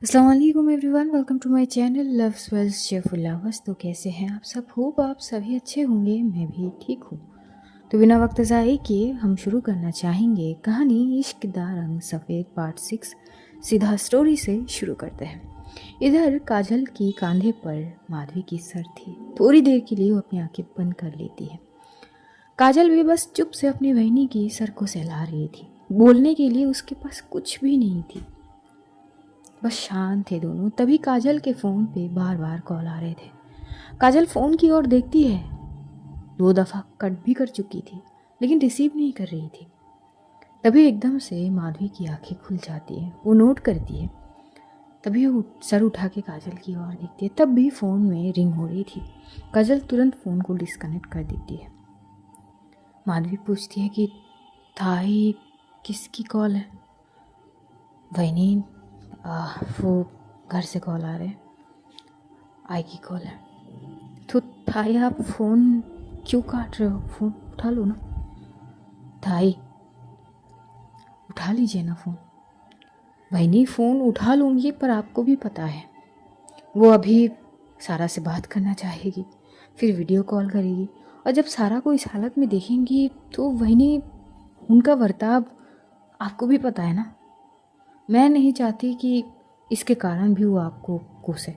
अस्सलाम वालेकुम everyone, welcome to my channel लव्स वेल्स शेफुल लवर्स। तो कैसे हैं आप सब? होप आप सभी अच्छे होंगे, मैं भी ठीक हूँ। तो बिना वक्त ज़ाये किए हम शुरू करना चाहेंगे कहानी इश्क दा रंग सफ़ेद पार्ट 6। सीधा स्टोरी से शुरू करते हैं। इधर काजल की कंधे पर माधवी की सर थी। थोड़ी देर के लिए वो अपनी आंखें बंद कर लेती है। काजल भी बस चुप से अपनी बहनी की सर को सहला रही थी। बोलने के लिए उसके पास कुछ भी नहीं थी, बस शांत थे दोनों। तभी काजल के फ़ोन पे बार बार कॉल आ रहे थे। काजल फ़ोन की ओर देखती है। 2 दफ़ा कट भी कर चुकी थी, लेकिन रिसीव नहीं कर रही थी। तभी एकदम से माधवी की आंखें खुल जाती हैं। वो नोट करती है। तभी वो सर उठा के काजल की ओर देखती है। तब भी फ़ोन में रिंग हो रही थी। काजल तुरंत फ़ोन को डिस्कनेक्ट कर देती है। माधवी पूछती है कि थाई किसकी कॉल है? वही वो घर से कॉल आ रहे हैं, आई की कॉल है। तो थाई आप फ़ोन क्यों काट रहे हो? फ़ोन उठा लो ना। थाई उठा लीजिए ना फ़ोन। वही फ़ोन उठा लूँगी, पर आपको भी पता है वो अभी सारा से बात करना चाहेगी, फिर वीडियो कॉल करेगी, और जब सारा को इस हालत में देखेंगी तो वही उनका बर्ताव आपको भी पता है ना। मैं नहीं चाहती कि इसके कारण भी वो आपको कोसे।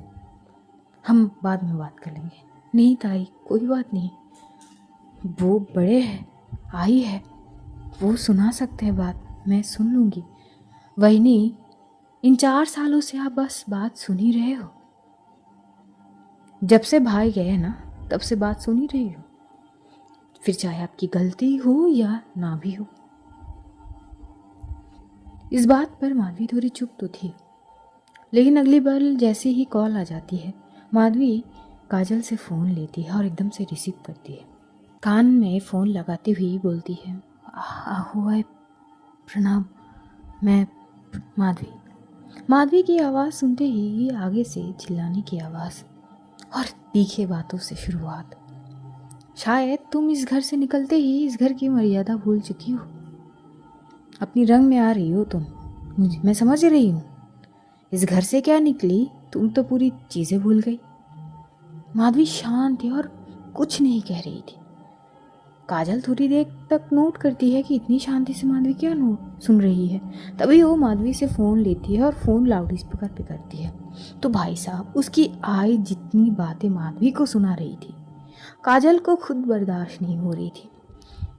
हम बाद में बात कर लेंगे। नहीं ताई, कोई बात नहीं, वो बड़े हैं, आई है, वो सुना सकते हैं बात, मैं सुन लूँगी। वही इन 4 सालों से आप बस बात सुन ही रहे हो। जब से भाई गए ना, तब से बात सुन ही रही हो, फिर चाहे आपकी गलती हो या ना भी हो। इस बात पर माधवी थोड़ी चुप तो थी, लेकिन अगली बार जैसे ही कॉल आ जाती है, माधवी काजल से फ़ोन लेती है और एकदम से रिसीव करती है। कान में फ़ोन लगाते हुए बोलती है, हुआ है, प्रणाम, मैं माधवी। माधवी की आवाज़ सुनते ही आगे से चिल्लाने की आवाज़ और तीखे बातों से शुरुआत। शायद तुम इस घर से निकलते ही इस घर की मर्यादा भूल चुकी हो। अपनी रंग में आ रही हो तुम, मैं समझ रही हूँ। इस घर से क्या निकली, तुम तो पूरी चीज़ें भूल गई। माधवी शांत थी और कुछ नहीं कह रही थी। काजल थोड़ी देर तक नोट करती है कि इतनी शांति से माधवी क्या नोट सुन रही है। तभी वो माधवी से फ़ोन लेती है और फ़ोन लाउड स्पीकर पे करती है। तो भाई साहब, उसकी आई जितनी बातें माधवी को सुना रही थी, काजल को खुद बर्दाश्त नहीं हो रही थी।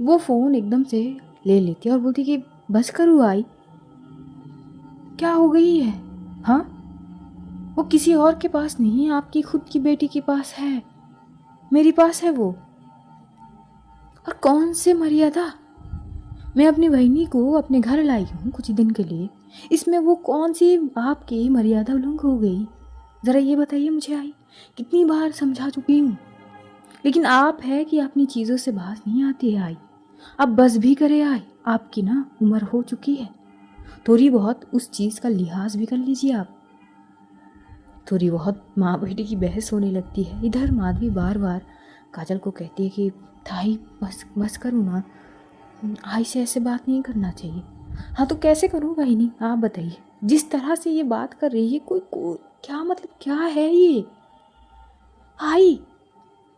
वो फ़ोन एकदम से ले लेती है और बोलती कि बस करूँ आई, क्या हो गई है? हाँ, वो किसी और के पास नहीं, आपकी खुद की बेटी के पास है, मेरी पास है वो। और कौन से मर्यादा? मैं अपनी बहनी को अपने घर लाई हूँ कुछ दिन के लिए, इसमें वो कौन सी आपकी मर्यादा उल्लंघन हो गई? ज़रा ये बताइए मुझे। आई कितनी बार समझा चुकी हूँ, लेकिन आप है कि अपनी चीज़ों से बात नहीं आती है। आई अब बस भी करे। आई आपकी ना उम्र हो चुकी है, थोड़ी बहुत उस चीज़ का लिहाज भी कर लीजिए आप। थोड़ी बहुत माँ बेटी की बहस होने लगती है। इधर माधवी बार बार काजल को कहती है कि थाई बस बस करूँ ना, आई से ऐसे बात नहीं करना चाहिए। हाँ तो कैसे करूँ बहिनी, आप बताइए। जिस तरह से ये बात कर रही है, कोई क्या मतलब क्या है ये? आई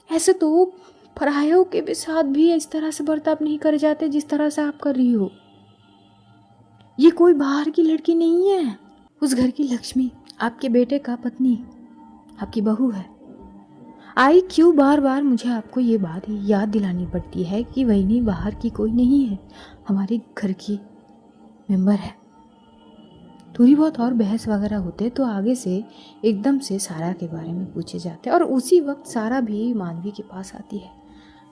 ऐसे तो परायों के भी साथ भी इस तरह से बर्ताव नहीं करे जाते जिस तरह से आप कर रही हो। ये कोई बाहर की लड़की नहीं है, उस घर की लक्ष्मी, आपके बेटे का पत्नी, आपकी बहू है। आई क्यों बार बार मुझे आपको ये बात याद दिलानी पड़ती है कि वही बाहर की कोई नहीं है, हमारे घर की मेंबर है। थोड़ी बहुत और बहस वगैरह होते तो आगे से एकदम से सारा के बारे में पूछे जाते, और उसी वक्त सारा भी माधवी के पास आती है।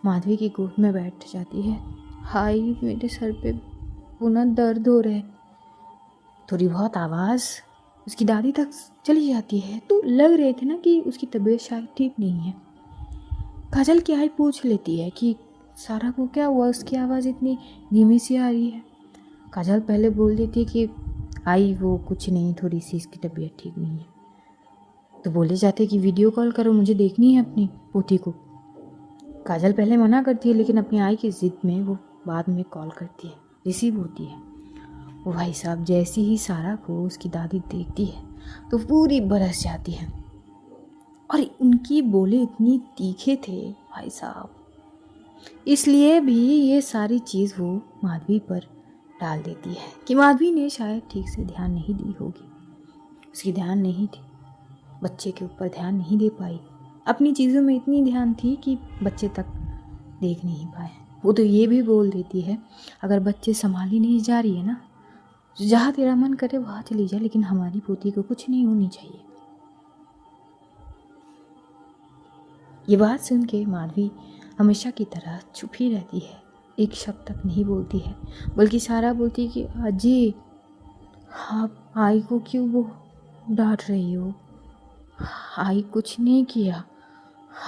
माधवी की गोद में बैठ जाती है। हाय मेरे सर पे पुनः दर्द हो रहा है। थोड़ी बहुत आवाज़ उसकी दादी तक चली जाती है, तो लग रहे थे ना कि उसकी तबीयत शायद ठीक नहीं है। काजल की आई पूछ लेती है कि सारा को क्या हुआ, उसकी आवाज़ इतनी धीमी सी आ रही है। काजल पहले बोल देती है कि आई वो कुछ नहीं, थोड़ी सी इसकी तबीयत ठीक नहीं है। तो बोले जाते कि वीडियो कॉल करो, मुझे देखनी है अपनी पोती को। काजल पहले मना करती है, लेकिन अपनी आई की ज़िद में वो बाद में कॉल करती है, रिसीव होती है। वो भाई साहब जैसी ही सारा को उसकी दादी देखती है, तो पूरी बरस जाती है। और उनकी बोले इतनी तीखे थे भाई साहब, इसलिए भी ये सारी चीज़ वो माधवी पर डाल देती है कि माधवी ने शायद ठीक से ध्यान नहीं दी होगी, उसकी ध्यान नहीं थी, बच्चे के ऊपर ध्यान नहीं दे पाई, अपनी चीज़ों में इतनी ध्यान थी कि बच्चे तक देख नहीं पाए। वो तो ये भी बोल देती है, अगर बच्चे संभाली नहीं जा रही है ना, जहाँ तेरा मन करे वहाँ चली जा, लेकिन हमारी पोती को कुछ नहीं होनी चाहिए। ये बात सुन के माधवी हमेशा की तरह चुप ही रहती है, एक शब्द तक नहीं बोलती है, बल्कि सारा बोलती है कि अजी आप आई को क्यों वो डांट रही हो, आई कुछ नहीं किया,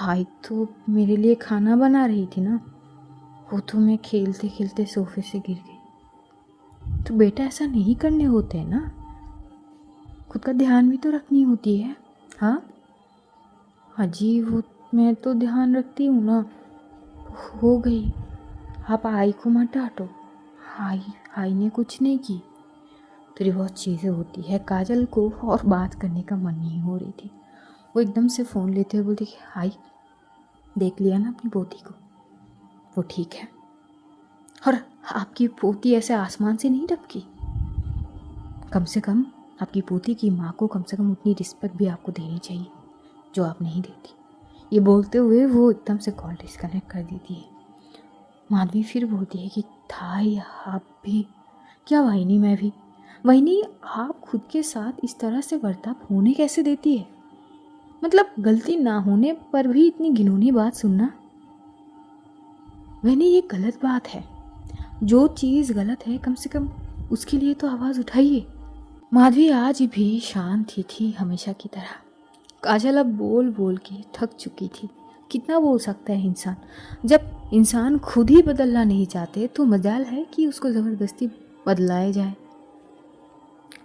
आई तो मेरे लिए खाना बना रही थी ना, वो तो मैं खेलते खेलते सोफे से गिर गई। तो बेटा ऐसा नहीं करने होते हैं ना, खुद का ध्यान भी तो रखनी होती है। हाँ अजी वो मैं तो ध्यान रखती हूँ ना, हो गई, आप आई को मत डांटो, आई ने कुछ नहीं की। थोड़ी बहुत चीज़ें होती है। काजल को और बात करने का मन नहीं हो रही थी, वो एकदम से फ़ोन लेते हुए बोलती कि आई देख लिया ना अपनी पोती को, वो ठीक है, और आपकी पोती ऐसे आसमान से नहीं टपकी, कम से कम आपकी पोती की माँ को कम से कम उतनी रिस्पेक्ट भी आपको देनी चाहिए जो आप नहीं देती। ये बोलते हुए वो एकदम से कॉल डिस्कनेक्ट कर देती है। माधवी फिर बोलती है कि थाई आप भी क्या, वाहिनी मैं भी, वाहिनी आप खुद के साथ इस तरह से बर्ताव होने कैसे देती है, मतलब गलती ना होने पर भी इतनी घिनौनी बात सुनना, वाहिनी ये गलत बात है, जो चीज़ गलत है कम से कम उसके लिए तो आवाज़ उठाइए। माधवी आज भी शांत ही थी हमेशा की तरह। काजल अब बोल बोल के थक चुकी थी, कितना बोल सकता है इंसान, जब इंसान खुद ही बदलना नहीं चाहते तो मजाल है कि उसको ज़बरदस्ती बदलाया जाए।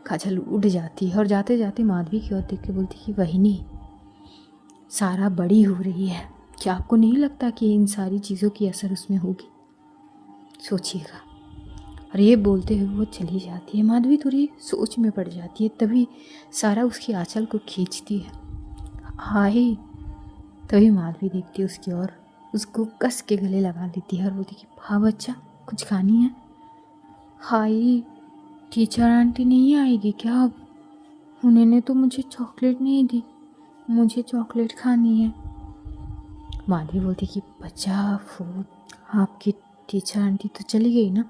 काजल उठ जाती है और जाते जाते माधवी की ओर देख के बोलती कि वहिनी सारा बड़ी हो रही है, क्या आपको नहीं लगता कि इन सारी चीज़ों की असर उसमें होगी, सोचिएगा। और ये बोलते हुए वो चली जाती है। माधवी थोड़ी सोच में पड़ जाती है, तभी सारा उसकी आंचल को खींचती है। हाय, तभी माधवी देखती है उसकी ओर, उसको कस के गले लगा लेती है और बोलती कि हाँ बच्चा कुछ खानी है। हाय, टीचर आंटी नहीं आएगी क्या अब, उन्होंने तो मुझे चॉकलेट नहीं दी, मुझे चॉकलेट खानी है। माधवी बोलती कि बच्चा वो आपकी टीचर आंटी तो चली गई ना,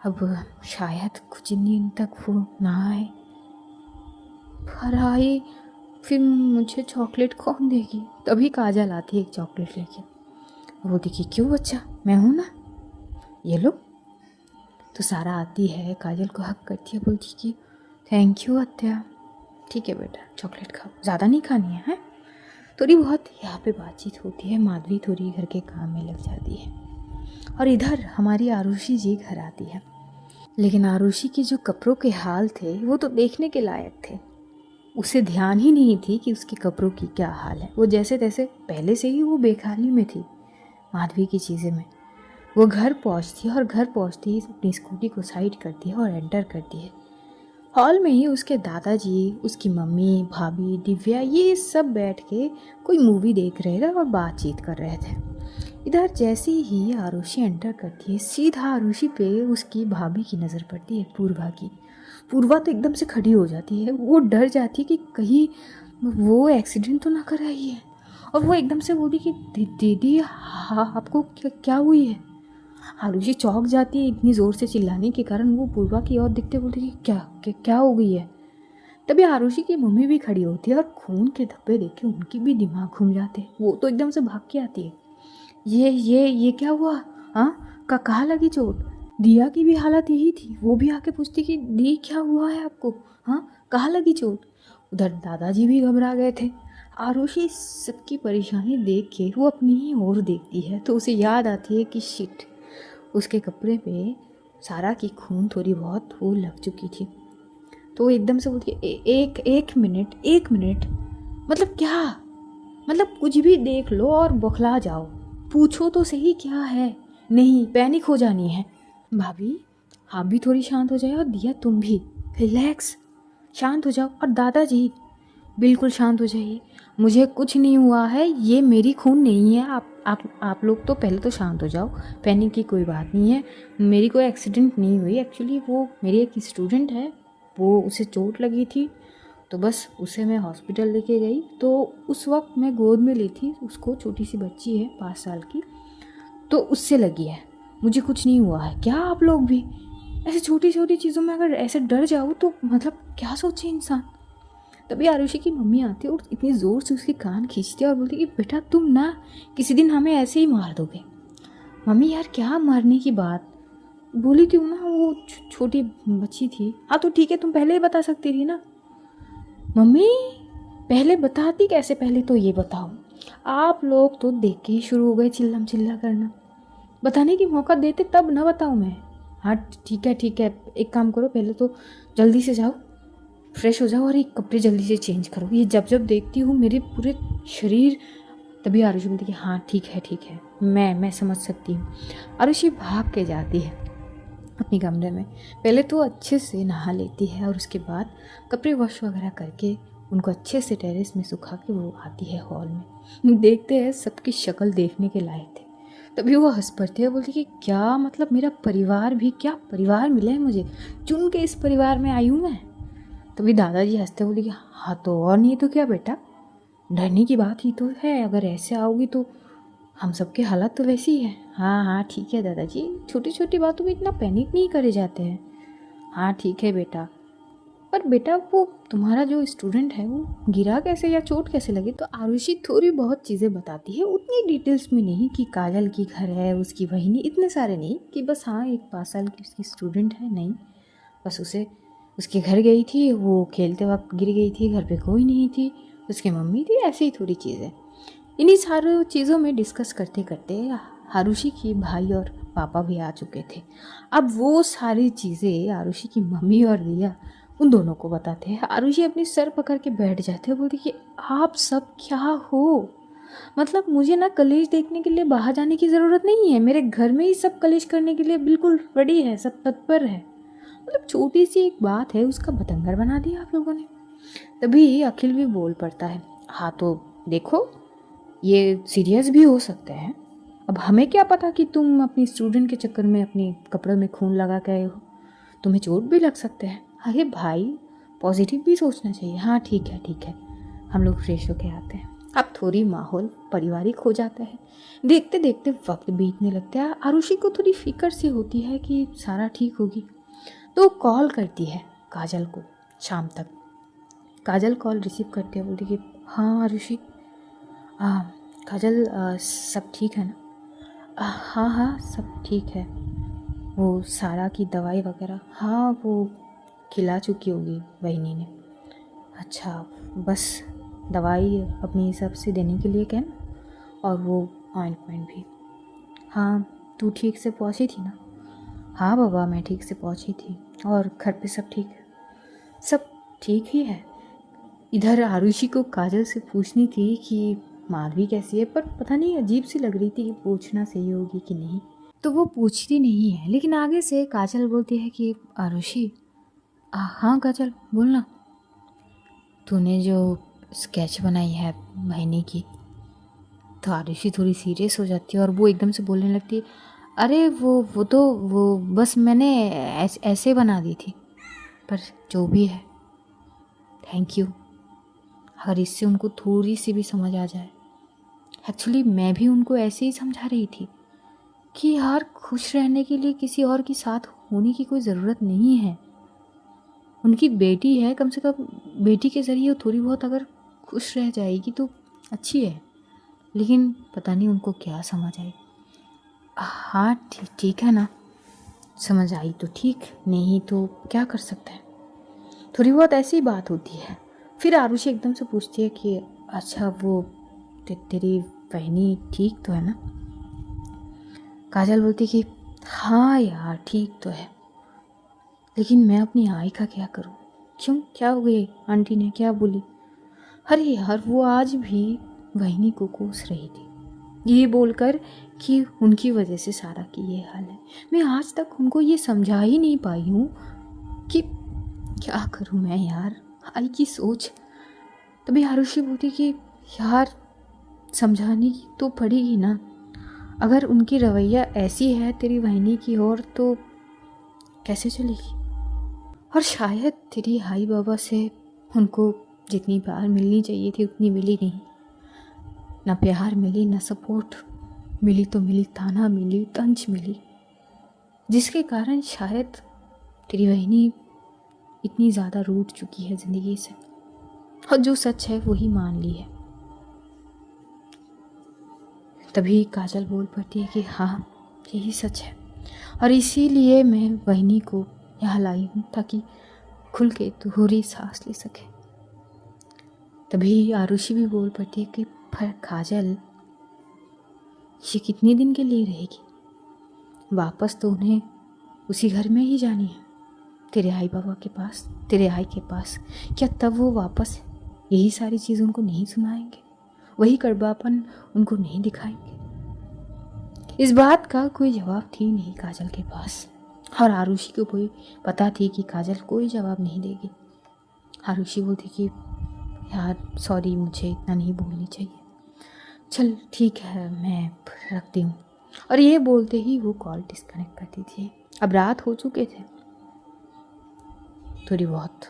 अब शायद कुछ दिन तक वो ना आए, पर आए फिर मुझे चॉकलेट कौन देगी। तभी काजल आती है एक चॉकलेट लेके, वो देखी क्यों बच्चा मैं हूँ ना, ये लो। तो सारा आती है, काजल को हक करती है, बोलती कि थैंक यू अत्या, ठीक है बेटा चॉकलेट खाओ, ज़्यादा नहीं खानी है। थोड़ी बहुत यहाँ पे बातचीत होती है, माधवी थोड़ी घर के काम में लग जाती है और इधर हमारी आरुषि जी घर आती है। लेकिन आरुषि के जो कपड़ों के हाल थे वो तो देखने के लायक थे, उसे ध्यान ही नहीं थी कि उसके कपड़ों की क्या हाल है। वो जैसे तैसे पहले से ही वो बेख्याली में थी माधवी की चीज़ें में। वो घर पहुंचती है और घर पहुंचते ही अपनी स्कूटी को साइड करती है और एंटर करती है। हॉल में ही उसके दादाजी, उसकी मम्मी, भाभी, दिव्या ये सब बैठ के कोई मूवी देख रहे थे और बातचीत कर रहे थे। इधर जैसे ही आरुषि एंटर करती है, सीधा आरुषि पे उसकी भाभी की नज़र पड़ती है, पूर्वा की। पूर्वा तो एकदम से खड़ी हो जाती है, वो डर जाती है कि कहीं वो एक्सीडेंट तो ना कर रही है, और वो एकदम से बोली कि दीदी हाँ आपको क्या हुई है। आरुषि चौंक जाती है इतनी ज़ोर से चिल्लाने के कारण। वो पूर्वा की ओर दिखते बोलती कि क्या हो गई है। तभी आरुषि की मम्मी भी खड़ी होती है और खून के धब्बे देख के उनकी भी दिमाग घूम जाते हैं। वो तो एकदम से भाग के आती है, ये क्या हुआ, हाँ कहाँ लगी चोट। दिया की भी हालत यही थी, वो भी आके पूछती कि दी क्या हुआ है आपको, हाँ कहाँ लगी चोट। उधर दादाजी भी घबरा गए थे। आरुषि सबकी परेशानी देख के वो अपनी ही ओर देखती है तो उसे याद आती है कि शिट, उसके कपड़े पे सारा की खून थोड़ी बहुत वो लग चुकी थी। तो वो एकदम से बोलती है एक मिनट, मतलब क्या, मतलब कुछ भी देख लो और बौखला जाओ, पूछो तो सही क्या है, नहीं पैनिक हो जानी है। भाभी आप भी थोड़ी शांत हो जाए और दिया तुम भी रिलैक्स, शांत हो जाओ। और दादाजी बिल्कुल शांत हो जाइए, मुझे कुछ नहीं हुआ है, ये मेरी खून नहीं है। आप लोग तो पहले तो शांत हो जाओ, पैनिक की कोई बात नहीं है, मेरी कोई एक्सीडेंट नहीं हुई। एक्चुअली वो मेरी एक स्टूडेंट है, वो उसे चोट लगी थी, तो बस उसे मैं हॉस्पिटल लेके गई, तो उस वक्त मैं गोद में ली थी उसको, छोटी सी बच्ची है 5 साल की, तो उससे लगी है, मुझे कुछ नहीं हुआ है। क्या आप लोग भी ऐसे छोटी छोटी चीज़ों में अगर ऐसे डर जाओ तो मतलब क्या सोचे इंसान। तभी आरुषि की मम्मी आती है और इतनी ज़ोर से उसके कान खींचती है और बोलती कि बेटा तुम ना किसी दिन हमें ऐसे ही मार दोगे। मम्मी यार क्या मारने की बात, बोली क्यों ना, वो छोटी बच्ची थी। हाँ तो ठीक है, तुम पहले ही बता सकती थी ना। मम्मी पहले बताती कैसे, पहले तो ये बताओ। आप लोग तो देख के ही शुरू हो गए चिल्लम चिल्ला करना, बताने की मौका देते तब ना बताऊँ मैं। हाँ ठीक है ठीक है, एक काम करो, पहले तो जल्दी से जाओ, फ्रेश हो जाओ और एक कपड़े जल्दी से चेंज करो। ये जब जब देखती हूँ मेरे पूरे शरीर। तभी आरुषि बोलती कि हाँ ठीक है, मैं समझ सकती हूँ। आरुषि भाग के जाती है अपनी कमरे में, पहले तो अच्छे से नहा लेती है और उसके बाद कपड़े वॉश वगैरह करके उनको अच्छे से टेरेस में सुखा के वो आती है हॉल में। देखते हैं सबकी शक्ल देखने के लायक थे। तभी वो हंस पड़ते हैं, बोलती कि क्या मतलब मेरा परिवार भी, क्या परिवार मिला है मुझे, चुन के इस परिवार में आई हूँ मैं। तभी दादाजी हंसते बोले कि हाँ तो और नहीं तो क्या बेटा, डरने की बात ही तो है, अगर ऐसे आओगी तो हम सबके हालत तो वैसी ही है। हाँ ठीक है दादाजी, छोटी छोटी बातों में इतना पैनिक नहीं करे जाते हैं। हाँ ठीक है बेटा, पर बेटा वो तुम्हारा जो स्टूडेंट है वो गिरा कैसे या चोट कैसे लगी। तो आरुषि थोड़ी बहुत चीज़ें बताती है, उतनी डिटेल्स में नहीं कि काजल की घर है, उसकी बहिनी, इतने सारे नहीं कि बस हाँ एक 5 साल की उसकी स्टूडेंट है, नहीं बस उसे उसके घर गई थी, वो खेलते वक्त गिर गई थी, घर पे कोई नहीं थी, उसकी मम्मी थी, ऐसी ही थोड़ी चीज़ें। इन्हीं सारी चीज़ों में डिस्कस करते करते आरुषि की भाई और पापा भी आ चुके थे। अब वो सारी चीज़ें आरुषि की मम्मी और रिया उन दोनों को बताते हैं। आरुषि अपनी सर पकड़ के बैठ जाते हैं, बोलती कि आप सब क्या हो, मतलब मुझे ना कलेश देखने के लिए बाहर जाने की ज़रूरत नहीं है, मेरे घर में ही सब कलेश करने के लिए बिल्कुल रेडी है, सब तत्पर है। मतलब छोटी सी एक बात है, उसका बतंगड़ बना दिया आप लोगों ने। तभी अखिल भी बोल पड़ता है, हाँ तो देखो ये सीरियस भी हो सकता है, अब हमें क्या पता कि तुम अपनी स्टूडेंट के चक्कर में अपने कपड़ों में खून लगा के आए हो, तुम्हें चोट भी लग सकता है। अरे भाई पॉजिटिव भी सोचना चाहिए। हाँ ठीक है, हम लोग फ्रेश होके आते हैं। अब थोड़ी माहौल पारिवारिक हो जाता है, देखते देखते वक्त बीतने लगता है। आरुषि को थोड़ी फिक्र सी होती है कि सारा ठीक होगी, तो कॉल करती है काजल को शाम तक। काजल कॉल रिसीव करते हैं, बोलती कि हाँ आरुषि, काजल सब ठीक है ना। हाँ सब ठीक है, वो सारा की दवाई वगैरह हाँ वो खिला चुकी होगी बहनी ने। अच्छा बस दवाई अपनी हिसाब से देने के लिए कहना, और वो ऑइंटमेंट भी। हाँ तू ठीक से पहुंची थी ना। हाँ बाबा मैं ठीक से पहुंची थी, और घर पे सब ठीक है। सब ठीक ही है। इधर आरुषि को काजल से पूछनी थी कि माधवी कैसी है, पर पता नहीं अजीब सी लग रही थी कि पूछना सही होगी कि नहीं, तो वो पूछती नहीं है। लेकिन आगे से काजल बोलती है कि आरुषि, हाँ काजल बोलना, तूने जो स्केच बनाई है बहनी की। तो आरुषि थोड़ी सीरियस हो जाती है और वो एकदम से बोलने लगती है, अरे वो बस मैंने ऐसे बना दी थी, पर जो भी है थैंक यू। अगर इससे उनको थोड़ी सी भी समझ आ जाए। एक्चुअली मैं भी उनको ऐसे ही समझा रही थी कि यार खुश रहने के लिए किसी और के साथ होने की कोई ज़रूरत नहीं है। उनकी बेटी है, कम से कम बेटी के ज़रिए वो थोड़ी बहुत अगर खुश रह जाएगी तो अच्छी है, लेकिन पता नहीं उनको क्या समझ आई। हाँ ठीक है ना, समझ आई तो ठीक, नहीं तो क्या कर सकते हैं, थोड़ी बहुत ऐसी बात होती है। फिर आरुषि एकदम से पूछती है कि अच्छा वो तेरी बहनी ठीक तो है ना। काजल बोलती कि हाँ यार ठीक तो है, लेकिन मैं अपनी आई का क्या करूं। क्यों, क्या हो गई, आंटी ने क्या बोली। अरे यार वो आज भी बहनी को कोस रही थी, ये बोलकर कि उनकी वजह से सारा की ये हाल है। मैं आज तक उनको ये समझा ही नहीं पाई हूँ कि क्या करूं मैं यार, आई की सोच। तभी आरुषि बोलती कि यार समझाने की तो पड़ेगी ना, अगर उनकी रवैया ऐसी है तेरी बहनी की ओर तो कैसे चलेगी। और शायद तेरी हाई बाबा से उनको जितनी प्यार मिलनी चाहिए थी उतनी मिली नहीं, ना प्यार मिली ना सपोर्ट मिली, तो मिली ताना मिली, तंज मिली, जिसके कारण शायद तेरी बहनी इतनी ज़्यादा रूठ चुकी है ज़िंदगी से, और जो सच है वही मान ली है। तभी काजल बोल पड़ती है कि हाँ यही सच है, और इसीलिए मैं बहनी को यहाँ लाई हूँ ताकि खुल के थोड़ी सांस ले सके। तभी आरुषि भी बोल पड़ती है कि पर काजल ये कितने दिन के लिए रहेगी, वापस तो उन्हें उसी घर में ही जानी है, तेरे आई बाबा के पास, तेरे आई के पास। क्या तब वो वापस यही सारी चीज़ उनको नहीं सुनाएंगे, वही कड़वापन उनको नहीं दिखाएंगे। इस बात का कोई जवाब थी नहीं काजल के पास, और आरुषि को कोई पता थी कि काजल कोई जवाब नहीं देगी। आरुषि बोलती कि यार सॉरी, मुझे इतना नहीं बोलनी चाहिए, चल ठीक है मैं रखती हूँ। और ये बोलते ही वो कॉल डिस्कनेक्ट करती थी। अब रात हो चुके थे, थोड़ी बहुत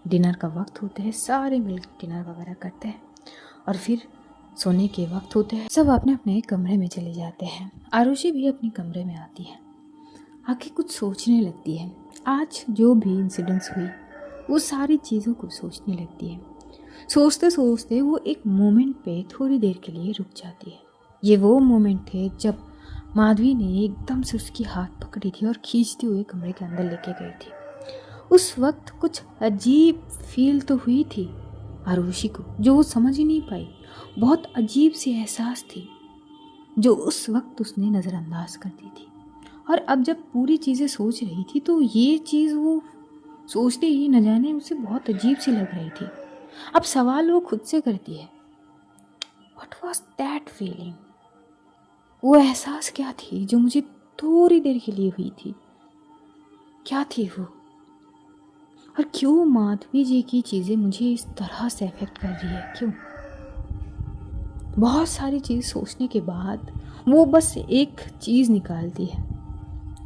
डिनर का वक्त होते हैं, सारे मिलकर डिनर वगैरह करते हैं, और फिर सोने के वक्त होते हैं, सब अपने अपने कमरे में चले जाते हैं। आरुषि भी अपने कमरे में आती है, आके कुछ सोचने लगती है। आज जो भी इंसिडेंट्स हुई वो सारी चीज़ों को सोचने लगती है। सोचते सोचते वो एक मोमेंट पे थोड़ी देर के लिए रुक जाती है। ये वो मोमेंट थे जब माधवी ने एकदम से उसकी हाथ पकड़ी थी और खींचते हुए कमरे के अंदर लेके गई थी। उस वक्त कुछ अजीब फील तो हुई थी आरुषि को, जो वो समझ ही नहीं पाई। बहुत अजीब सी एहसास थी जो उस वक्त उसने नज़रअंदाज कर दी थी, और अब जब पूरी चीज़ें सोच रही थी तो ये चीज़ वो सोचते ही न जाने उसे बहुत अजीब सी लग रही थी। अब सवाल वो खुद से करती है, व्हाट वाज दैट फीलिंग, वो एहसास क्या थी जो मुझे थोड़ी देर के लिए हुई थी, क्या थी वो, और क्यों माधवी जी की चीज़ें मुझे इस तरह से अफेक्ट कर रही है, क्यों। बहुत सारी चीज़ सोचने के बाद वो बस एक चीज़ निकालती है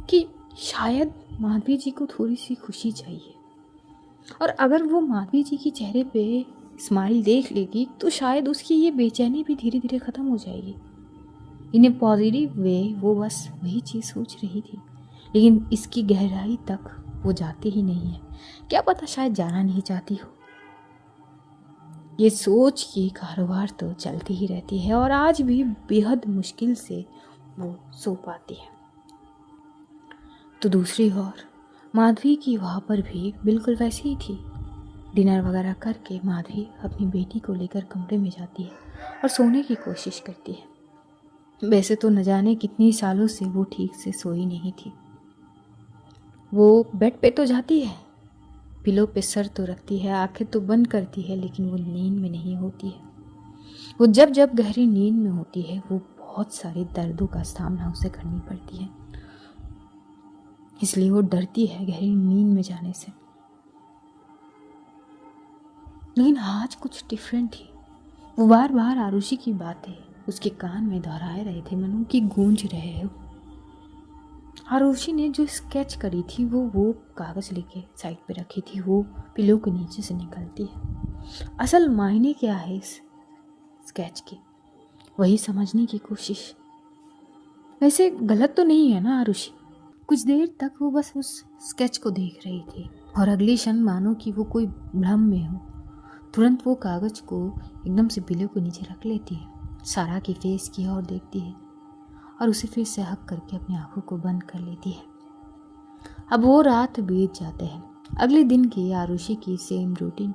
कि शायद माधवी जी को थोड़ी सी खुशी चाहिए, और अगर वो माधवी जी के चेहरे पे स्माइल देख लेगी तो शायद उसकी ये बेचैनी भी धीरे धीरे ख़त्म हो जाएगी। इन ए पॉजिटिव वे वो बस वही चीज़ सोच रही थी, लेकिन इसकी गहराई तक वो जाती ही नहीं है। क्या पता शायद जाना नहीं चाहती हो। ये सोच की कारोबार तो चलती ही रहती है, और आज भी बेहद मुश्किल से वो सो पाती है। तो दूसरी ओर माधवी की वहाँ पर भी बिल्कुल वैसी ही थी। डिनर वगैरह करके माधवी अपनी बेटी को लेकर कमरे में जाती है और सोने की कोशिश करती है। वैसे तो न जाने कितनी सालों से वो ठीक से सोई नहीं थी। वो बेड पे तो जाती है, पिलो पे सर तो रखती है, आंखें तो बंद करती है, लेकिन वो नींद में नहीं होती है। वो जब जब गहरी नींद में होती है वो बहुत सारे दर्दों का सामना उसे करनी पड़ती है, इसलिए वो डरती है गहरी नींद में जाने से। लेकिन आज कुछ डिफरेंट थी। वो बार बार आरुषि की बातें उसके कान में दोहराए रहे थे, मनु की गूंज रहे हो। आरुषि ने जो स्केच करी थी वो कागज़ लेके साइड पे रखी थी, वो पिलो के नीचे से निकलती है। असल मायने क्या है इस स्केच की, वही समझने की कोशिश। वैसे गलत तो नहीं है ना आरुषि। कुछ देर तक वो बस उस स्केच को देख रही थी, और अगले क्षण मानो कि वो कोई भ्रम में हो, तुरंत वो कागज़ को एकदम से पिलो के नीचे रख लेती है, सारा की फेस की ओर देखती है, और उसे फिर से हक करके अपनी आंखों को बंद कर लेती है। अब वो रात बीत जाते हैं। अगले दिन की आरुषि की सेम रूटीन।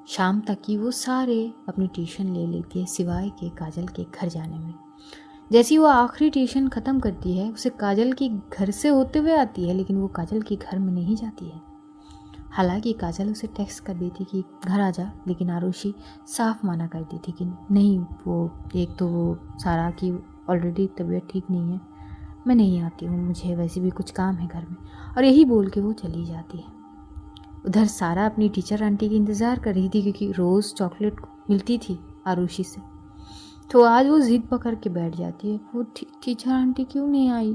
शाम तक की वो सारे अपनी ट्यूशन ले लेती है, सिवाय के काजल के घर जाने में। जैसी वो आखिरी ट्यूशन ख़त्म करती है, उसे काजल के घर से होते हुए आती है, लेकिन वो काजल के घर में नहीं जाती है। हालांकि काजल उसे टेक्स्ट कर देती कि घर आ जा, लेकिन आरुषि साफ मना कर दी थी कि नहीं, वो एक तो वो सारा की ऑलरेडी तबीयत ठीक नहीं है, मैं नहीं आती हूँ, मुझे वैसे भी कुछ काम है घर में, और यही बोल के वो चली जाती है। उधर सारा अपनी टीचर आंटी की इंतज़ार कर रही थी क्योंकि रोज़ चॉकलेट मिलती थी आरुषि से। तो आज वो ज़िद पकड़ के बैठ जाती है, वो टीचर आंटी क्यों नहीं आई,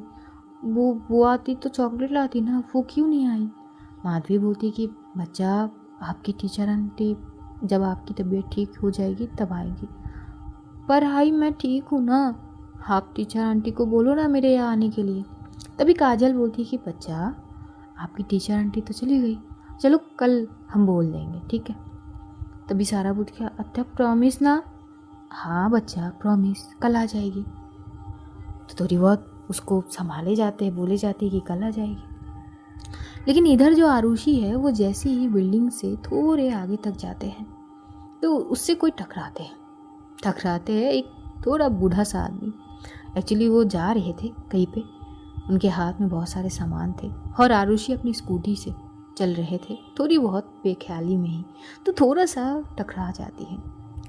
वो आती तो चॉकलेट लाती ना, वो क्यों नहीं आई। माधवी बोलती कि बच्चा, आपकी टीचर आंटी जब आपकी तबीयत ठीक हो जाएगी तब आएगी। पर हाई मैं ठीक हूँ ना, आप टीचर आंटी को बोलो ना मेरे यहाँ आने के लिए। तभी काजल बोलती कि बच्चा, आपकी टीचर आंटी तो चली गई, चलो कल हम बोल देंगे, ठीक है। तभी सारा बोलती अच्छा प्रॉमिस ना। हाँ बच्चा प्रॉमिस, कल आ जाएगी। तो थोड़ी बहुत उसको संभाले जाते हैं, बोले जाते हैं कि कल आ जाएगी। लेकिन इधर जो आरुषि है वो जैसे ही बिल्डिंग से थोड़े आगे तक जाते हैं तो उससे कोई टकराते हैं एक थोड़ा बूढ़ा सा आदमी। एक्चुअली वो जा रहे थे कहीं पे, उनके हाथ में बहुत सारे सामान थे और आरुषि अपनी स्कूटी से चल रहे थे, थोड़ी बहुत बेख्याली में ही, तो थोड़ा सा टकरा जाती है।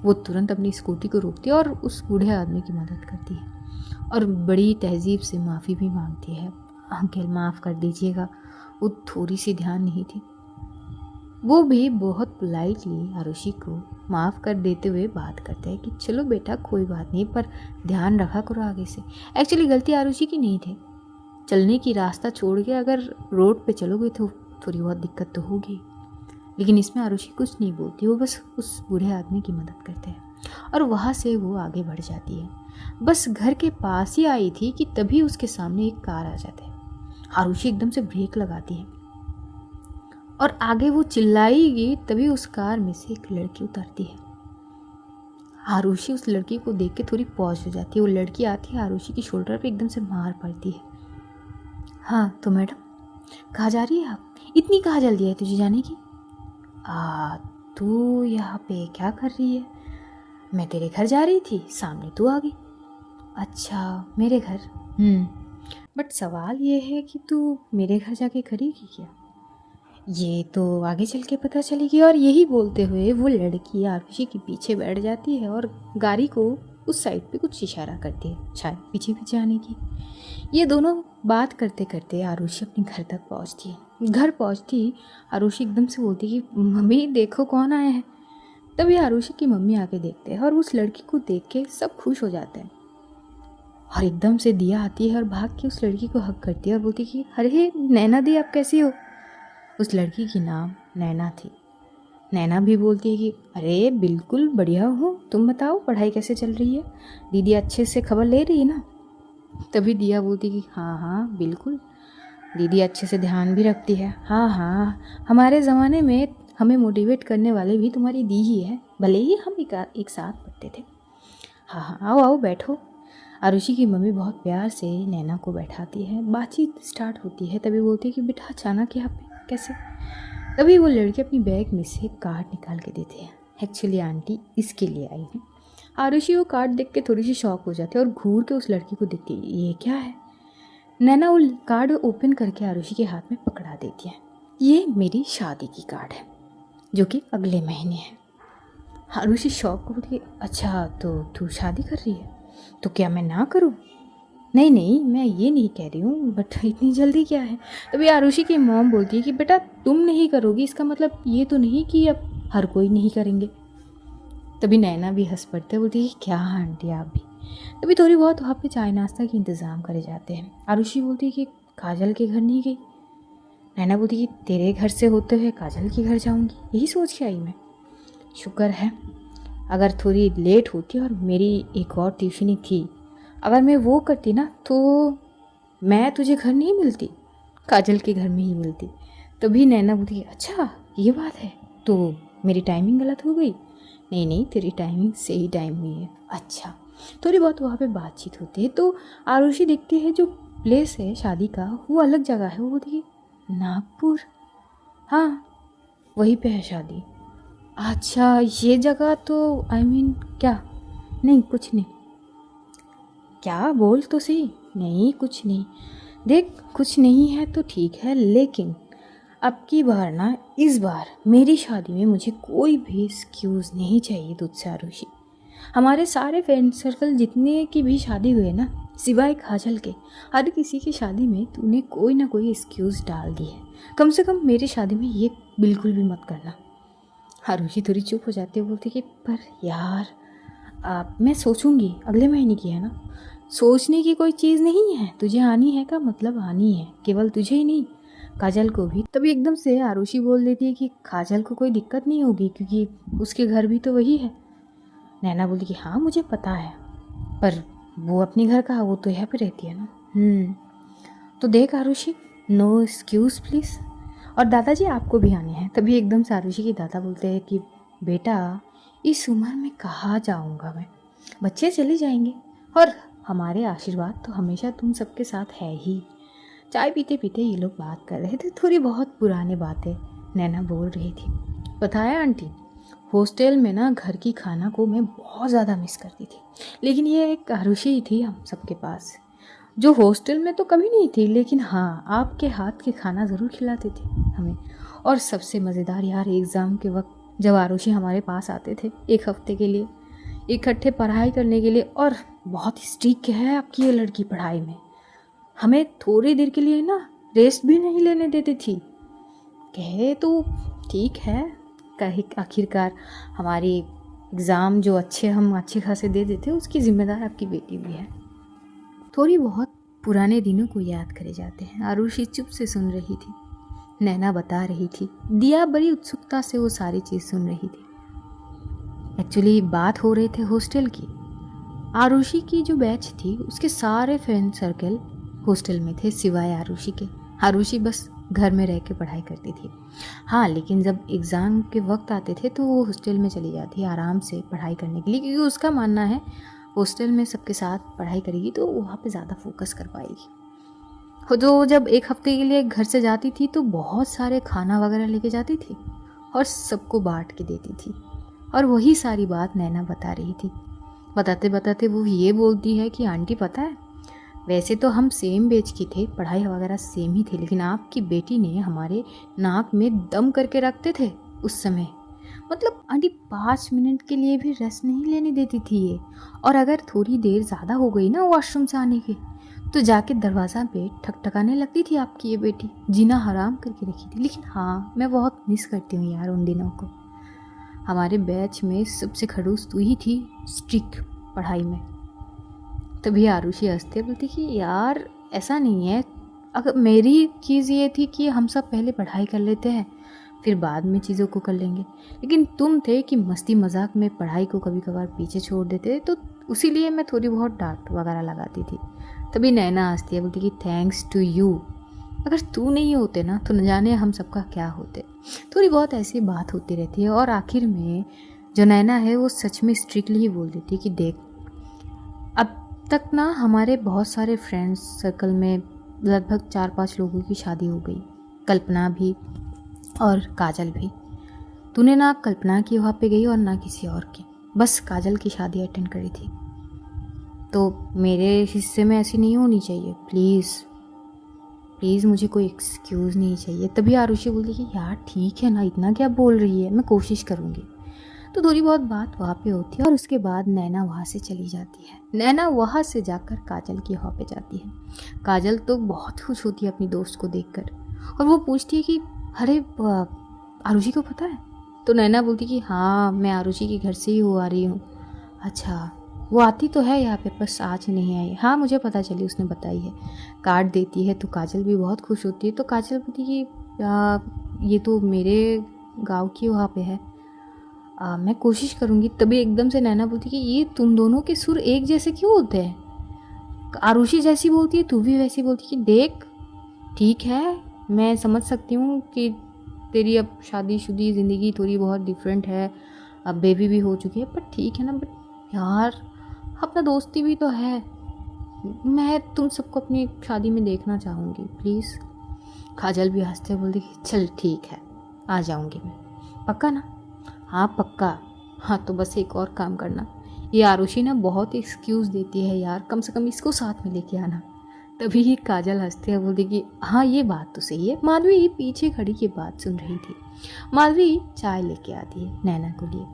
वो तुरंत अपनी स्कूटी को रोकती है और उस बूढ़े आदमी की मदद करती है और बड़ी तहजीब से माफ़ी भी मांगती है। अंकल माफ़ कर दीजिएगा, वो थोड़ी सी ध्यान नहीं थी। वो भी बहुत पोलाइटली आरुषि को माफ़ कर देते हुए बात करते हैं कि चलो बेटा कोई बात नहीं, पर ध्यान रखा करो आगे से। एक्चुअली गलती आरुषि की नहीं थी, चलने की रास्ता छोड़ के अगर रोड पे चलोगे तो थोड़ी बहुत दिक्कत तो होगी। लेकिन इसमें आरुषि कुछ नहीं बोलती, वो बस उस बूढ़े आदमी की मदद करते हैं और वहाँ से वो आगे बढ़ जाती है। बस घर के पास ही आई थी कि तभी उसके सामने एक कार आ जाती है। आरुषि एकदम से ब्रेक लगाती है और आगे वो चिल्लाएगी, तभी उस कार में से एक लड़की उतरती है। आरुषि उस लड़की को देख के थोड़ी पॉज हो जाती है। वो लड़की आती है, आरुषि की शोल्डर पे एकदम से मार पड़ती है। हाँ तो मैडम, कहाँ जा रही है आप, इतनी कहाँ जल्दी है तुझे जाने की। तू यहाँ पे क्या कर रही है। मैं तेरे घर जा रही थी, सामने तू आ गई। अच्छा मेरे घर, बट सवाल ये है कि तू मेरे घर जाके करेगी क्या, ये तो आगे चल के पता चलेगी। और यही बोलते हुए वो लड़की आरुषि के पीछे बैठ जाती है और गाड़ी को उस साइड पे कुछ इशारा करती है, शायद पीछे पीछे आने की। ये दोनों बात करते करते आरुषि अपने घर तक पहुंचती है। घर पहुंचती आरुषि एकदम से बोलती कि मम्मी देखो कौन आया है। तभी आरुषि की मम्मी आके देखते हैं और उस लड़की को देख के सब खुश हो जाते हैं। और एकदम से दिया आती है और भाग के उस लड़की को हक करती है और बोलती कि अरे नैना दी, आप कैसी हो। उस लड़की की नाम नैना थी। नैना भी बोलती है कि अरे बिल्कुल बढ़िया हो, तुम बताओ पढ़ाई कैसे चल रही है, दीदी अच्छे से खबर ले रही है ना। तभी दिया बोलती कि हाँ हाँ बिल्कुल, दीदी अच्छे से ध्यान भी रखती है। हाँ हाँ, हमारे ज़माने में हमें मोटिवेट करने वाले भी तुम्हारी दी ही है, भले ही हम एक साथ पढ़ते थे। हाँ हाँ आओ आओ बैठो। आरुषि की मम्मी बहुत प्यार से नैना को बैठाती है, बातचीत स्टार्ट होती है। तभी बोलती है कि बेटा अचानक यहाँ पे कैसे। तभी वो लड़के अपनी बैग में से कार्ड निकाल के देते हैं, एक्चुअली आंटी इसके लिए आई है। आरुषि वो कार्ड देख के थोड़ी सी शॉक हो जाती है और घूर के उस लड़की को देखती है, ये क्या है। नैना वो कार्ड ओपन करके आरुषि के हाथ में पकड़ा देती है। ये मेरी शादी की कार्ड है जो कि अगले महीने है। आरुषि शॉक हो बोलती है, अच्छा तो तू शादी कर रही है, तो क्या मैं ना करूँ। नहीं नहीं मैं ये नहीं कह रही हूँ, बट इतनी जल्दी क्या है। तभी आरुषि की मॉम बोलती है कि बेटा तुम नहीं करोगी इसका मतलब ये तो नहीं कि अब हर कोई नहीं करेंगे। तभी नैना भी हंस पड़ते बोलती है क्या आंटी आप भी। तभी थोड़ी बहुत वहाँ पे चाय नाश्ता के इंतज़ाम करे जाते हैं। आरुषि बोलती है कि काजल के घर नहीं गई। नैना बोलती कि तेरे घर से होते हुए काजल के घर जाऊँगी, यही सोच के आई मैं। शुक्र है, अगर थोड़ी लेट होती और मेरी एक और ट्यूशनी थी, अगर मैं वो करती ना तो मैं तुझे घर नहीं मिलती, काजल के घर में ही मिलती। तभी नैना बोलती अच्छा ये बात है, तो मेरी टाइमिंग गलत हो गई। नहीं नहीं तेरी टाइमिंग सही टाइम हुई है। अच्छा, थोड़ी बहुत वहाँ पे बातचीत होती है तो आरुषि देखती है जो प्लेस है शादी का वो अलग जगह है। वो बोलती है नागपुर, हाँ वहीं पे है शादी। अच्छा ये जगह तो आई मीन क्या, नहीं कुछ नहीं। क्या बोल तो सही। नहीं कुछ नहीं, देख कुछ नहीं है तो ठीक है, लेकिन अब की बार ना, इस बार मेरी शादी में मुझे कोई भी एक्सक्यूज़ नहीं चाहिए तुझसे आरुषि। हमारे सारे फ्रेंड सर्कल जितने की भी शादी हुई है ना, सिवाय काजल के हर किसी की शादी में तूने कोई ना कोई एक्सक्यूज़ डाल दी है। कम से कम मेरी शादी में ये बिल्कुल भी मत करना। आरुषि थोड़ी चुप हो जाती है, बोलती कि पर यार मैं सोचूंगी, अगले महीने की है ना। सोचने की कोई चीज़ नहीं है, तुझे आनी है का मतलब आनी है, केवल तुझे ही नहीं काजल को भी। तभी एकदम से आरुषि बोल देती है कि काजल को कोई दिक्कत नहीं होगी क्योंकि उसके घर भी तो वही है। नैना बोलती कि हाँ मुझे पता है, पर वो अपने घर का, वो तो यहाँ पे रहती है ना। तो देख आरुषि, नो एक्सक्यूज़ प्लीज़, और दादाजी आपको भी आने हैं। तभी एकदम से आरुषि के दादा बोलते हैं कि बेटा इस उम्र में कहाँ जाऊँगा मैं, बच्चे चले जाएंगे और हमारे आशीर्वाद तो हमेशा तुम सबके साथ है ही। चाय पीते पीते ये लोग बात कर रहे थे, थोड़ी बहुत पुरानी बातें नैना बोल रही थी। पता है आंटी, हॉस्टल में ना घर की खाना को मैं बहुत ज़्यादा मिस करती थी, लेकिन ये एक आरुषि ही थी हम सबके पास, जो हॉस्टल में तो कभी नहीं थी, लेकिन हाँ आपके हाथ के खाना ज़रूर खिलाते थे हमें। और सबसे मज़ेदार यार, एग्ज़ाम के वक्त जब आरुषि हमारे पास आते थे 1 हफ्ते के लिए इकट्ठे पढ़ाई करने के लिए, और बहुत स्ट्रिक्ट है आपकी ये लड़की पढ़ाई में, हमें थोड़ी देर के लिए ना रेस्ट भी नहीं लेने देती थी। कहे तो ठीक है, कहीं आखिरकार हमारी एग्ज़ाम जो हम अच्छे खासे दे देते, उसकी ज़िम्मेदार आपकी बेटी भी है। थोड़ी बहुत पुराने दिनों को याद करे जाते हैं। आरुषि चुप से सुन रही थी, नैना बता रही थी, दिया बड़ी उत्सुकता से वो सारी चीज़ सुन रही थी। एक्चुअली बात हो रहे थे हॉस्टल की। आरुषि की जो बैच थी उसके सारे फ्रेंड सर्कल हॉस्टल में थे सिवाय आरुषि के। आरुषि बस घर में रह के पढ़ाई करती थी। हाँ, लेकिन जब एग्ज़ाम के वक्त आते थे तो वो हॉस्टल में चली जाती आराम से पढ़ाई करने के लिए, क्योंकि उसका मानना है हॉस्टल में सबके साथ पढ़ाई करेगी तो वहाँ पे ज़्यादा फोकस कर पाएगी। तो जब 1 हफ्ते के लिए घर से जाती थी तो बहुत सारे खाना वगैरह लेके जाती थी और सबको बांट के देती थी। और वही सारी बात नैना बता रही थी। बताते बताते वो ये बोलती है कि आंटी पता है, वैसे तो हम सेम बैच की थे, पढ़ाई वगैरह सेम ही थे, लेकिन आपकी बेटी ने हमारे नाक में दम करके रखते थे उस समय। मतलब आंटी 5 मिनट के लिए भी रेस्ट नहीं लेने देती थी ये। और अगर थोड़ी देर ज़्यादा हो गई ना वॉशरूम से आने की, तो जाके दरवाज़ा पे ठकठकाने लगती थी आपकी ये बेटी। जीना हराम करके रखी थी। लेकिन हाँ, मैं बहुत मिस करती हूँ यार उन दिनों को। हमारे बैच में सबसे खड़ूस तू ही थी स्ट्रिक्ट पढ़ाई में। तभी आरुषि हंसते बोलती कि यार ऐसा नहीं है, अगर मेरी चीज़ ये थी कि हम सब पहले पढ़ाई कर लेते हैं फिर बाद में चीज़ों को कर लेंगे, लेकिन तुम थे कि मस्ती मजाक में पढ़ाई को कभी कभार पीछे छोड़ देते, तो उसीलिए मैं थोड़ी बहुत डांट वगैरह लगाती थी। तभी नैना हंसती है, बोलती कि थैंक्स टू यू, अगर तू नहीं होते ना तो न जाने हम सबका क्या होते। थोड़ी बहुत ऐसी बात होती रहती है और आखिर में जो नैना है वो सच में स्ट्रिक्टली ही बोल देती है कि देख, अब तक ना हमारे बहुत सारे फ्रेंड्स सर्कल में लगभग 4-5 लोगों की शादी हो गई, कल्पना भी और काजल भी। तूने ना कल्पना की वहाँ पे गई और ना किसी और की, बस काजल की शादी अटेंड करी थी। तो मेरे हिस्से में ऐसी नहीं होनी चाहिए, प्लीज़ प्लीज़ मुझे कोई एक्सक्यूज़ नहीं चाहिए। तभी आरुषि बोली कि यार ठीक है ना, इतना क्या बोल रही है, मैं कोशिश करूँगी। तो थोड़ी बहुत बात वहाँ पे होती है और उसके बाद नैना वहाँ से चली जाती है। नैना वहाँ से जाकर काजल की वहाँ पे जाती है। काजल तो बहुत खुश होती है अपनी दोस्त को देखकर और वो पूछती है कि अरे आरुषि को पता है? तो नैना बोलती कि हाँ, मैं आरुषि के घर से ही आ रही हूँ। अच्छा, वो आती तो है यहाँ पे, बस आज नहीं आई। हाँ मुझे पता चली, उसने बताई है। कार्ड देती है तो काजल भी बहुत खुश होती है। तो काजल बोलती कि ये तो मेरे गाँव की वहाँ पे है, मैं कोशिश करूँगी। तभी एकदम से नैना बोलती कि ये तुम दोनों के सुर एक जैसे क्यों होते हैं? आरुषि जैसी बोलती है, तू भी वैसी बोलती कि देख ठीक है, मैं समझ सकती हूँ कि तेरी अब शादीशुदी ज़िंदगी थोड़ी बहुत डिफरेंट है, अब बेबी भी हो चुकी है, पर ठीक है ना, बट यार अपना दोस्ती भी तो है। मैं तुम सबको अपनी शादी में देखना चाहूँगी, प्लीज़। काजल भी हंसते बोलती कि चल ठीक है, आ जाऊँगी मैं, पक्का ना? हाँ पक्का। हाँ तो बस एक और काम करना, ये आरुषि ना बहुत एक्सक्यूज़ देती है यार, कम से कम इसको साथ में लेके आना। तभी ही काजल हंसते हैं, बोलती कि हाँ ये बात तो सही है। माधवी पीछे खड़ी की बात सुन रही थी। माधवी चाय लेके आती है नैना को लिए।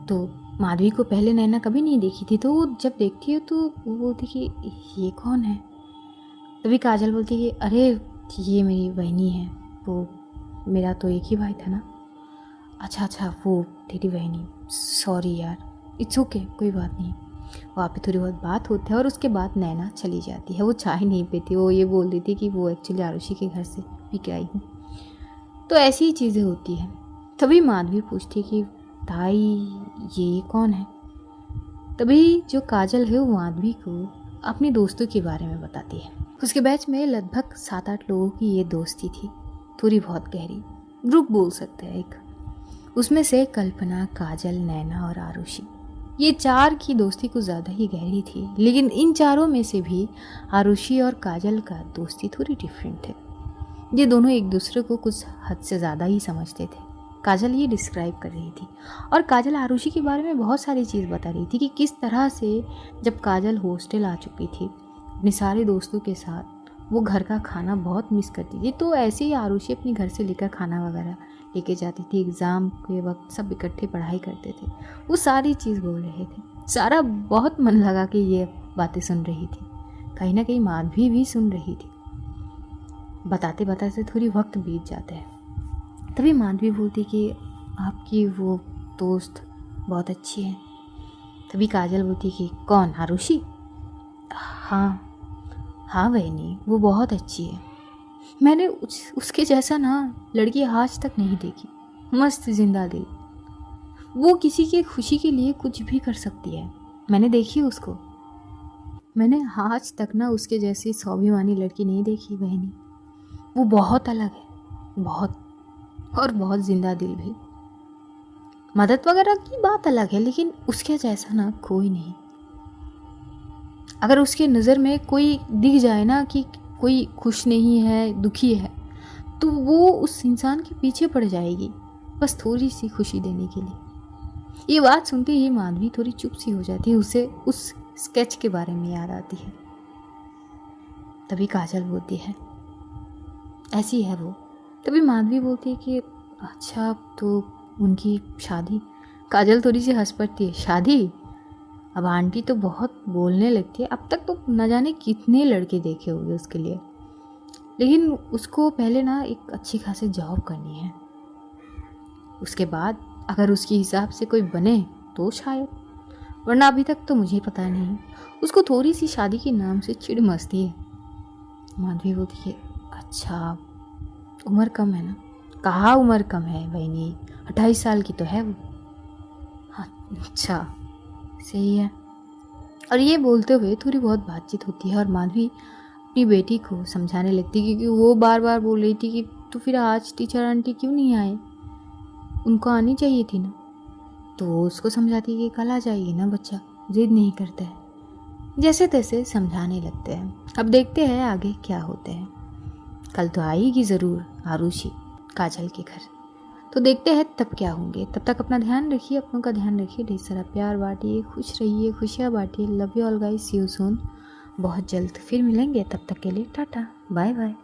तो माधवी को पहले नैना कभी नहीं देखी थी, तो वो जब देखती है तो वो बोलती कि ये कौन है। तभी काजल बोलती कि अरे ये मेरी बहनी है, वो मेरा तो एक ही भाई था ना। अच्छा वो तेरी बहनी, सॉरी यार, इट्स ओके, कोई बात नहीं। वहाँ पे थोड़ी बहुत बात होती है और उसके बाद नैना चली जाती है। वो चाय नहीं पीती, वो ये बोल रही थी कि वो एक्चुअली आरुषि के घर से पी के आई हूँ। तो ऐसी ही चीज़ें होती हैं। तभी माधवी पूछती है कि ताई ये कौन है। तभी जो काजल है वो माधवी को अपनी दोस्तों के बारे में बताती है। उसके बैच में लगभग 7-8 लोगों की ये दोस्ती थी, थोड़ी बहुत गहरी, ग्रुप बोल सकते हैं एक। उसमें से कल्पना, काजल, नैना और आरुषि, ये 4 की दोस्ती कुछ ज़्यादा ही गहरी थी। लेकिन इन चारों में से भी आरुषि और काजल का दोस्ती थोड़ी डिफरेंट है। ये दोनों एक दूसरे को कुछ हद से ज़्यादा ही समझते थे। काजल ये डिस्क्राइब कर रही थी और काजल आरुषि के बारे में बहुत सारी चीज़ बता रही थी कि किस तरह से जब काजल हॉस्टल आ चुकी थी अपने सारे दोस्तों के साथ, वो घर का खाना बहुत मिस करती थी। तो ऐसे ही आरुषि अपने घर से लेकर खाना वगैरह लेके जाती थी। एग्ज़ाम के वक्त सब इकट्ठे पढ़ाई करते थे। वो सारी चीज़ बोल रहे थे। सारा बहुत मन लगा कि ये बातें सुन रही थी। कहीं ना कहीं माधवी भी सुन रही थी। बताते बताते थोड़ी वक्त बीत जाता है। तभी माधवी बोलती कि आपकी वो दोस्त बहुत अच्छी है। तभी काजल बोलती कि कौन, आरुषि? हाँ बहनी, वो बहुत अच्छी है। मैंने उसके जैसा ना लड़की आज तक नहीं देखी। मस्त जिंदा दिल, वो किसी की खुशी के लिए कुछ भी कर सकती है। मैंने देखी उसको, मैंने आज तक ना उसके जैसी स्वाभिमानी लड़की नहीं देखी बहनी। वो बहुत अलग है, बहुत, और बहुत जिंदा दिल भी। मदद वगैरह की बात अलग है, लेकिन उसके जैसा ना कोई नहीं। अगर उसके नज़र में कोई दिख जाए ना कि कोई खुश नहीं है, दुखी है, तो वो उस इंसान के पीछे पड़ जाएगी, बस थोड़ी सी खुशी देने के लिए। ये बात सुनते ही माधवी थोड़ी चुप सी हो जाती है। उसे उस स्केच के बारे में याद आती है। तभी काजल बोलती है ऐसी है वो। तभी माधवी बोलती है कि अच्छा, तो उनकी शादी। काजल थोड़ी सी हंस पड़ती है। शादी? अब आंटी तो बहुत बोलने लगती है। अब तक तो न जाने कितने लड़के देखे होंगे उसके लिए, लेकिन उसको पहले ना एक अच्छी खासी जॉब करनी है। उसके बाद अगर उसके हिसाब से कोई बने तो शायद, वरना अभी तक तो मुझे पता नहीं। उसको थोड़ी सी शादी के नाम से चिढ़ मचती है। माधवी बोलती है अच्छा, उम्र कम है ना? कहाँ उम्र कम है बहनी, 28 साल की तो है वो। अच्छा, सही है। और ये बोलते हुए थोड़ी बहुत बातचीत होती है और माधवी अपनी बेटी को समझाने लगती है, क्योंकि वो बार बार बोल रही थी कि तो फिर आज टीचर आंटी क्यों नहीं आए, उनको आनी चाहिए थी ना। तो वो उसको समझाती है कि कल आ जाएगी ना, बच्चा जिद नहीं करता है। जैसे तैसे समझाने लगते हैं। अब देखते हैं आगे क्या होते हैं। कल तो आएगी ज़रूर आरुषि काजल के घर, तो देखते हैं तब क्या होंगे। तब तक अपना ध्यान रखिए, अपनों का ध्यान रखिए, ढेर सारा प्यार बांटिए, खुश रहिए, खुशियाँ बांटिए। Love you all guys, see you soon. बहुत जल्द फिर मिलेंगे, तब तक के लिए टाटा बाय बाय।